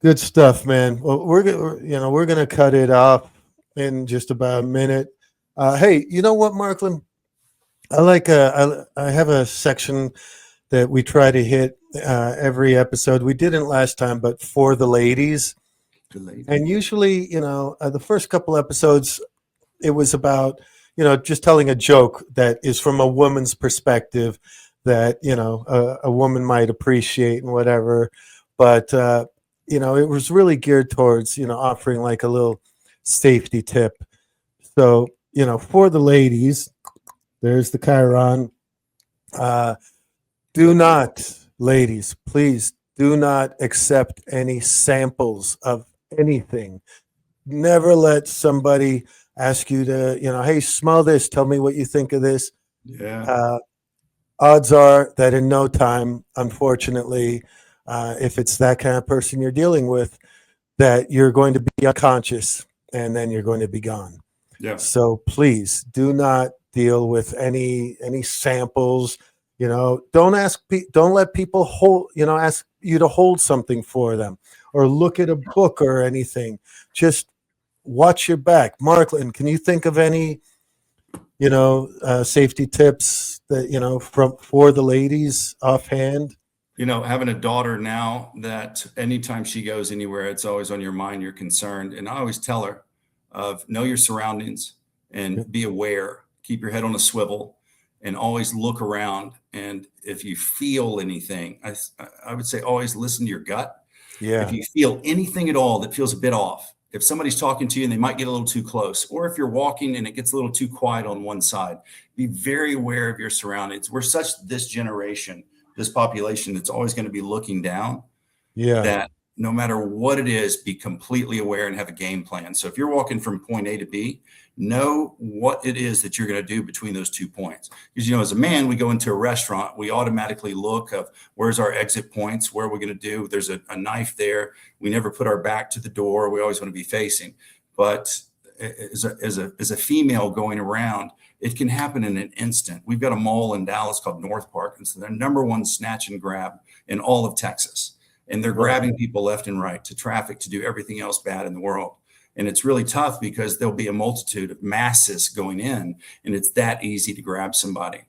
Good stuff, man. Well, we're gonna cut it off in just about a minute. Hey, you know what, Marklen? I have a section that we try to hit every episode. We didn't last time, but for the ladies. And usually, the first couple episodes, it was about just telling a joke that is from a woman's perspective that a woman might appreciate and whatever, but. It was really geared towards, offering a little safety tip. So, for the ladies, there's the Chiron. Ladies, please do not accept any samples of anything. Never let somebody ask you to, hey, smell this. Tell me what you think of this. Yeah. Odds are that in no time, unfortunately, if it's that kind of person you're dealing with, that you're going to be unconscious and then you're going to be gone. Yeah. So please do not deal with any samples. You know, don't let people ask you to hold something for them or look at a book or anything. Just watch your back. Marklen, can you think of any, safety tips that, for the ladies offhand? Having a daughter now, that anytime she goes anywhere, it's always on your mind, you're concerned. And I always tell her know your surroundings and be aware, keep your head on a swivel and always look around. And if you feel anything, I would say always listen to your gut. Yeah. If you feel anything at all that feels a bit off, if somebody's talking to you and they might get a little too close, or if you're walking and it gets a little too quiet on one side, be very aware of your surroundings. We're this generation, this population that's always going to be looking down. Yeah. That no matter what it is, be completely aware and have a game plan. So if you're walking from point A to B, know what it is that you're going to do between those 2 points. Because, as a man, we go into a restaurant, we automatically look of where's our exit points, where are we going to do? There's a knife there. We never put our back to the door. We always want to be facing. But as a female going around, it can happen in an instant. We've got a mall in Dallas called North Park. And so they're #1 snatch and grab in all of Texas. And they're grabbing people left and right to traffic, to do everything else bad in the world. And it's really tough because there'll be a multitude of masses going in, and it's that easy to grab somebody.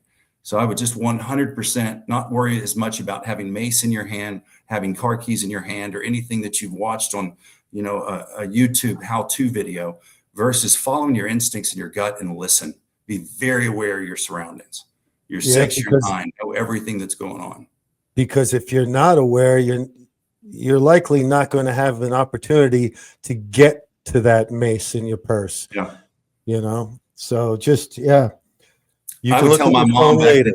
So I would just 100% not worry as much about having mace in your hand, having car keys in your hand, or anything that you've watched on, a YouTube how-to video, versus following your instincts and your gut and listen. Be very aware of your surroundings, your six, your mind, know everything that's going on. Because if you're not aware, you're likely not going to have an opportunity to get to that mace in your purse. Yeah. So just, yeah. You I can would look tell at my your mom phone later.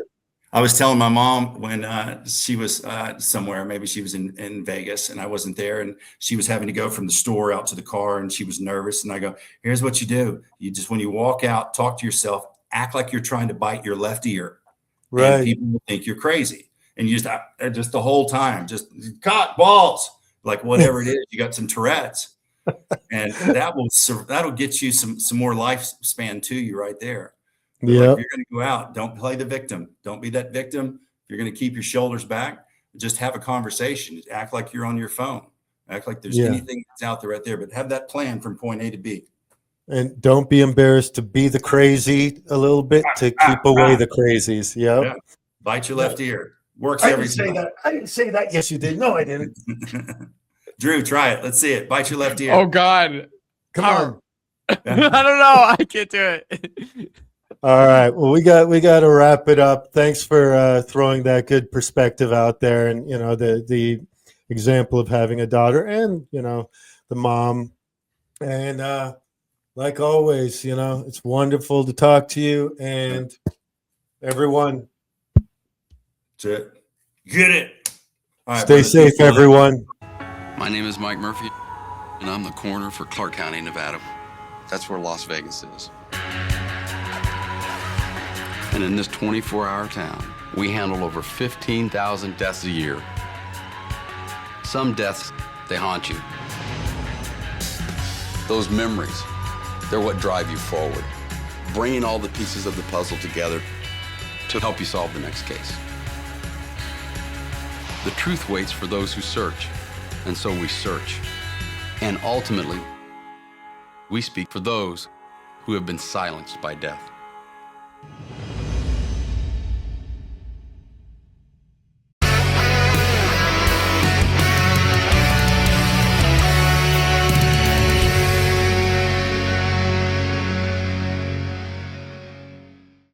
I was telling my mom when she was somewhere, maybe she was in Vegas and I wasn't there, and she was having to go from the store out to the car and she was nervous. And I go, here's what you do. You just, when you walk out, talk to yourself, act like you're trying to bite your left ear. Right. And people will think you're crazy. And you just the whole time, just cock balls, like whatever it is, you got some Tourette's. And that'll get you some more lifespan to you right there. Yeah. Like, if you're going to go out, don't play the victim. Don't be that victim. If you're going to keep your shoulders back, just have a conversation. Act like you're on your phone. Act like there's anything that's out there right there, but have that plan from point A to B. And don't be embarrassed to be the crazy a little bit, to keep away the crazies. Yep. Yeah. Bite your left ear. Works every time. I didn't say that. Yes, you did. No, I didn't. Drew, try it. Let's see it. Bite your left ear. Oh God. Come on. I don't know. I can't do it. All right. Well, we got to wrap it up. Thanks for throwing that good perspective out there, and the example of having a daughter, and the mom, and like always, it's wonderful to talk to you, and everyone. That's it. Get it. All right, stay safe, everyone. My name is Mike Murphy, and I'm the coroner for Clark County, Nevada. That's where Las Vegas is. And in this 24-hour town, we handle over 15,000 deaths a year. Some deaths, they haunt you. Those memories, they're what drive you forward, bringing all the pieces of the puzzle together to help you solve the next case. The truth waits for those who search, and so we search. And ultimately, we speak for those who have been silenced by death.